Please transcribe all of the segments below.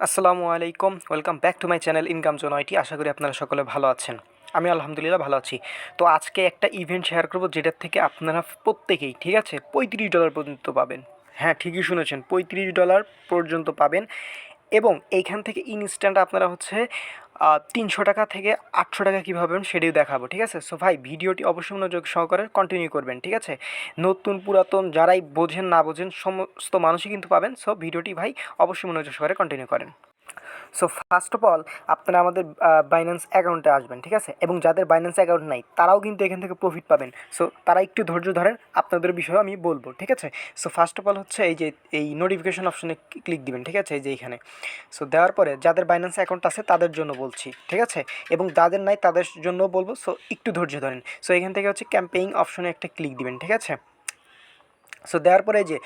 আসসালামু আলাইকুম, welcome back to my channel Income Zone IT. আশা করি আপনারা সকলে ভালো আছেন। আমি আলহামদুলিল্লাহ ভালো আছি। তো আজকে একটা ইভেন্ট শেয়ার করব যেটার থেকে আপনারা প্রত্যেকেই, ঠিক আছে, $35 পর্যন্ত পাবেন। হ্যাঁ, ঠিকই শুনেছেন, $35 পর্যন্ত পাবেন। এবং এইখান থেকে ইনস্ট্যান্ট আপনারা হচ্ছে 300 টাকা থেকে 800 টাকা কীভাবে পাবেন সেটিও দেখাবো, ঠিক আছে। সো ভাই, ভিডিওটি অবশ্যই মনোযোগ সহকারে কন্টিনিউ করবেন, ঠিক আছে। নতুন পুরাতন যারাই বোঝেন না বোঝেন সমস্ত মানুষই কিন্তু পাবেন। সো ভিডিওটি ভাই অবশ্যই মনোযোগ সহকারে কন্টিনিউ করেন। সো ফার্স্ট অফ অল আপনারা আমাদের বাইন্যান্স অ্যাকাউন্টে আসবেন, ঠিক আছে। এবং যাদের বাইন্যান্স অ্যাকাউন্ট নাই তারাও কিন্তু এখান থেকে প্রফিট পাবেন। সো তারা একটু ধৈর্য ধরেন, আপনাদের বিষয়ে আমি বলবো, ঠিক আছে। সো ফার্স্ট অফ অল হচ্ছে এই নোটিফিকেশন অপশনে ক্লিক দিবেন, ঠিক আছে, এই যে এইখানে। সো দেওয়ার পরে যাদের বাইন্যান্স অ্যাকাউন্ট আছে তাদের জন্য বলছি, ঠিক আছে, এবং যাদের নাই তাদের জন্য বলবো। সো একটু ধৈর্য ধরেন। সো এখান থেকে হচ্ছে ক্যাম্পেইন অপশনে একটা ক্লিক দিবেন, ঠিক আছে। সো দেওয়ার পরে যে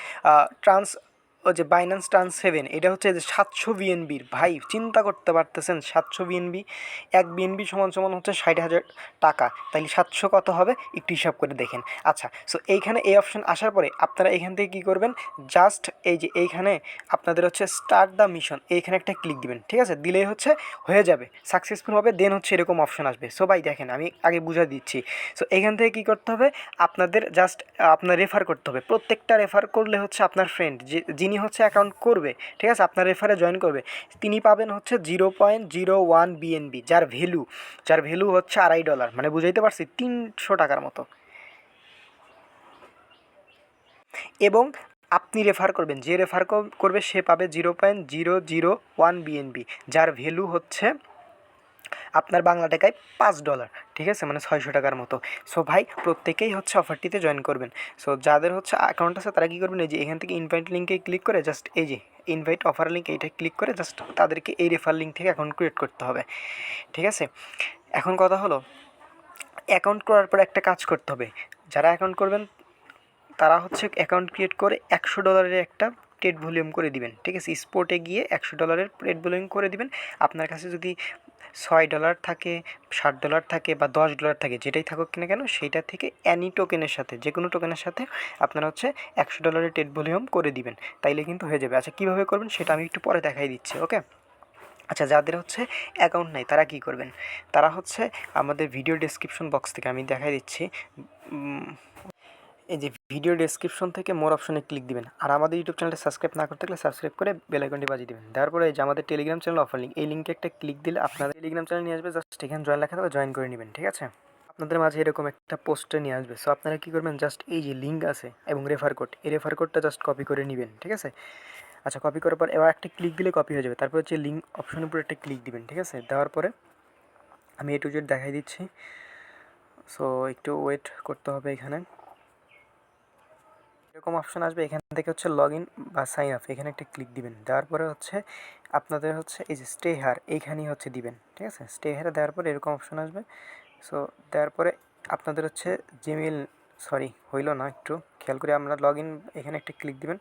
ট্রান্স ও যে বাইন্যান্স ট্রান্স 7, এটা হচ্ছে যে 700 বিএনবির। ভাই চিন্তা করতে পারতেছেন, 700 বিএনবি, এক বিএনবি সমান সমান হচ্ছে 60,000 টাকা। তাইলে 700 কত হবে একটু হিসাব করে দেখেন। আচ্ছা, সো এইখানে এই অপশন আসার পরে আপনারা এখান থেকে কী করবেন, জাস্ট এই যে এইখানে আপনাদের হচ্ছে স্টার্ট দ্য মিশন, এইখানে একটা ক্লিক দিবেন, ঠিক আছে। দিলেই হচ্ছে হয়ে যাবে, সাকসেসফুল হবে। দেন হচ্ছে এরকম অপশন আসবে। সো ভাই দেখেন, আমি আগে বুঝা দিচ্ছি। সো এখান থেকে কী করতে হবে, আপনাদের জাস্ট আপনার রেফার করতে হবে। প্রত্যেকটা রেফার করলে হচ্ছে আপনার ফ্রেন্ড যিনি হচ্ছে অ্যাকাউন্ট করবে, ঠিক আছে, আপনার রেফারে জয়েন করবে, তিনি পাবেন হচ্ছে 0.01 বিএনবি, যার ভ্যালু হচ্ছে $2.5, মানে বুঝাইতে পারছি, 300 টাকার মতো। এবং আপনি রেফার করবেন, যে রেফার করবে সে পাবে 0.001 বিএনবি, যার ভ্যালু হচ্ছে আপনার বাংলা টাকায় $5, ঠিক আছে, মানে 600 টাকার মতো। সো ভাই প্রত্যেকেই হচ্ছে অফারটিতে জয়েন করবেন। সো যাদের হচ্ছে অ্যাকাউন্ট আছে তারা কী করবেন, এই যে এখান থেকে ইনভাইট লিঙ্কে ক্লিক করে জাস্ট এই যে ইনভাইট অফার লিঙ্ক, এইটা ক্লিক করে জাস্ট তাদেরকে এই রেফার লিঙ্ক থেকে অ্যাকাউন্ট ক্রিয়েট করতে হবে, ঠিক আছে। এখন কথা হলো, অ্যাকাউন্ট করার পর একটা কাজ করতে হবে। যারা অ্যাকাউন্ট করবেন তারা হচ্ছে অ্যাকাউন্ট ক্রিয়েট করে $100 একটা ট্রেড ভলিউম করে দিবেন, ঠিক আছে। স্পোর্টে গিয়ে $100 ট্রেড ভলিউম করে দিবেন। আপনার কাছে যদি $6 থাকে, $60 থাকে বা $10 থাকে, যেটাই থাকুক না কেন, সেইটা থেকে অ্যানি টোকেনের সাথে, যে কোনো টোকেনের সাথে আপনারা হচ্ছে $100 ট্রেড ভলিউম করে দিবেন, তাইলে কিন্তু হয়ে যাবে। আচ্ছা, কীভাবে করবেন সেটা আমি একটু পরে দেখাই দিচ্ছি, ওকে। আচ্ছা, যাদের হচ্ছে অ্যাকাউন্ট নাই তারা কী করবেন, তারা হচ্ছে আমাদের ভিডিও ডেসক্রিপশন বক্স থেকে আমি দেখাই দিচ্ছি। এই যে ভিডিও ডেসক্রিপশন থেকে মোর অপশনে ক্লিক দিবেন। আর আমাদের ইউটিউব চ্যানেলটা সাবস্ক্রাইব না করতে গেলে সাবস্ক্রাইব করে বেল আইকনটি বাজিয়ে দিবেন। তারপরে এই যে আমাদের টেলিগ্রাম চ্যানেল অফার লিঙ্ক, এই লিঙ্কে একটা ক্লিক দিলে আপনাদের টেলিগ্রাম চ্যানেল নিয়ে আসবে। জাস্ট এখানে জয়েন লেখা থাকবে, জয়েন করে নেবেন, ঠিক আছে। আপনাদের মাঝে এরকম একটা পোস্টে নিয়ে আসবে। সো আপনারা কী করবেন, জাস্ট এই যে লিঙ্ক আছে এবং রেফার কোড, এই রেফার কোডটা জাস্ট কপি করে নেবেন, ঠিক আছে। আচ্ছা, কপি করার পর এবার একটা ক্লিক দিলে কপি হয়ে যাবে। তারপর হচ্ছে লিঙ্ক অপশনের উপর একটা ক্লিক দিবেন, ঠিক আছে। দেওয়ার পরে আমি এ টু জেড দেখাই দিচ্ছি। সো একটু ওয়েট করতে হবে। এখানে এরকম অপশন আসবে, এখান থেকে হচ্ছে লগ ইন বা সাইন আপ, এখানে একটা ক্লিক দিবেন। দেওয়ার পরে হচ্ছে আপনাদের হচ্ছে এই যে স্টে হার, এইখানেই হচ্ছে দিবেন, ঠিক আছে। স্টে হারে দেওয়ার পরে এরকম অপশন আসবে। সো দেওয়ার পরে আপনাদের হচ্ছে জিমেল, সরি হইল না, একটু খেয়াল করে আমরা লগ ইন, এখানে একটা ক্লিক দিবেন।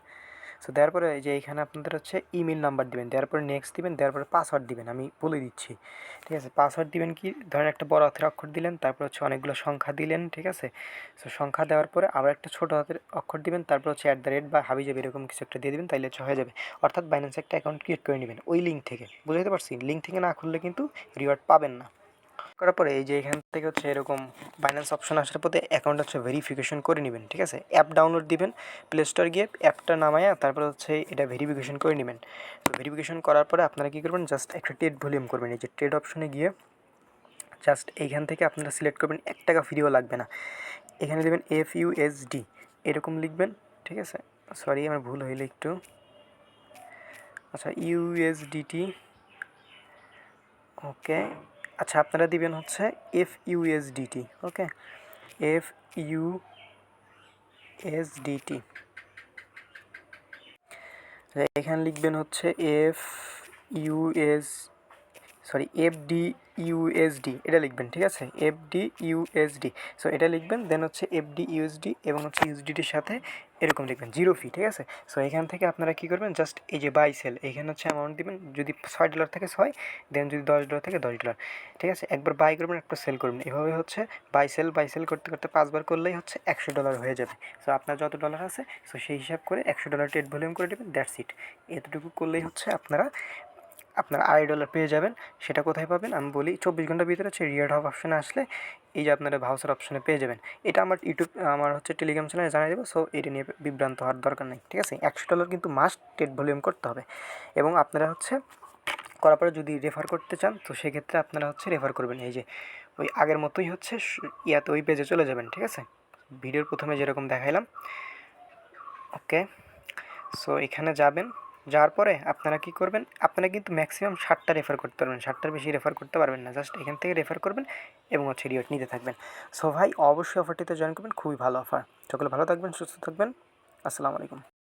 সো দেওয়ার পরে এই যে এইখানে আপনাদের হচ্ছে ইমেল নাম্বার দিবেন, দেওয়ার পরে নেক্সট দিবেন, দেওয়ার পরে পাসওয়ার্ড দিবেন। আমি বলে দিচ্ছি, ঠিক আছে। পাসওয়ার্ড দিবেন কি, ধরেন একটা বড় হাতের অক্ষর দিলেন, তারপর হচ্ছে অনেকগুলো সংখ্যা দিলেন, ঠিক আছে। সো সংখ্যা দেওয়ার পরে আবার একটা ছোটো হাতের অক্ষর দিবেন, তারপর হচ্ছে @, বা হাবিজাবি এরকম কিছু একটা দিয়ে দিবেন, তাইলে হচ্ছে হয়ে যাবে। অর্থাৎ বাইন্যান্সে একটা অ্যাকাউন্ট ক্রিয়েট করে নেবেন ওই লিঙ্ক থেকে। বুঝতে পারছি, লিঙ্ক থেকে না খুললে কিন্তু রিওয়ার্ড পাবেন না। করার পরে এই যে এখান থেকে হচ্ছে এরকম বাইন্যান্স অপশন আসার পরে অ্যাকাউন্ট হচ্ছে ভেরিফিকেশন করে নেবেন, ঠিক আছে। অ্যাপ ডাউনলোড দিবেন, প্লে স্টোর গিয়ে অ্যাপটা নামায়া তারপর হচ্ছে এটা ভেরিফিকেশন করে নেবেন। তো ভেরিফিকেশন করার পরে আপনারা কী করবেন, জাস্ট একটা ট্রেড ভলিউম করবেন। এই যে ট্রেড অপশনে গিয়ে জাস্ট এইখান থেকে আপনারা সিলেক্ট করবেন, $1 ফ্রিও লাগবে না। এখানে দেবেন FUSD, এরকম লিখবেন, ঠিক আছে। সরি আমার ভুল হইলে একটু। আচ্ছা, USDT, ওকে। আচ্ছা, আপনারা দিবেন হচ্ছে FUSDT, ওকে, FUSDT। এখানে লিখবেন হচ্ছে FDUSD, এটা লিখবেন, ঠিক আছে, FDUSD। সো এটা লিখবেন, দেন হচ্ছে FDUSD এবং হচ্ছে ইউএসডিটির সাথে এরকম লিখবেন 0 ফি, ঠিক আছে। সো এখান থেকে আপনারা কী করবেন, জাস্ট এই যে বাই সেল, এখানে হচ্ছে অ্যামাউন্ট দিবেন। যদি $6 থাকে 6, দেন যদি $10 থাকে $10, ঠিক আছে। একবার বাই করবেন, একবার সেল করবেন, এভাবে হচ্ছে বাই সেল করতে করতে 5বার করলেই হচ্ছে $100 হয়ে যাবে। সো আপনার যত ডলার আছে, সো সেই হিসাব করে $100 ট্রেড ভলিউম করে দেবেন, দ্যাটস ইট। এতটুকু করলেই হচ্ছে আপনারা আপনার $2.5 পেয়ে যাবেন। সেটা কোথায় পাবেন আমি বলি, 24 ঘন্টার ভিতরে হচ্ছে রিওয়ার্ড হাব অপশনে আসলে এই যে আপনারা ভাউচার অপশনে পেয়ে যাবেন। এটা আমার ইউটিউব আমার হচ্ছে টেলিগ্রাম চ্যানেলে জানিয়ে দেবো। সো এটা নিয়ে বিভ্রান্ত হওয়ার দরকার নেই, ঠিক আছে? $100 কিন্তু মাস্ট টেট ভলিউম করতে হবে। এবং আপনারা হচ্ছে করার পরে যদি রেফার করতে চান তো সেক্ষেত্রে আপনারা হচ্ছে রেফার করবেন এই যে ওই আগের মতোই হচ্ছে ইয়াতে ওই পেজে চলে যাবেন, ঠিক আছে? ভিডিওর প্রথমে যেরকম দেখাইলাম, ওকে। সো এখানে যাবেন, যাওয়ার পরে আপনারা কী করবেন, আপনারা কিন্তু ম্যাক্সিমাম 60টা রেফার করতে পারবেন, 60টার বেশি রেফার করতে পারবেন না। জাস্ট এখান থেকে রেফার করবেন এবং হচ্ছে রিওয়ার্ড নিতে থাকবেন। সো ভাই অবশ্যই অফারটিতে জয়েন করবেন, খুবই ভালো অফার। সকলে ভালো থাকবেন, সুস্থ থাকবেন। আসসালামু আলাইকুম।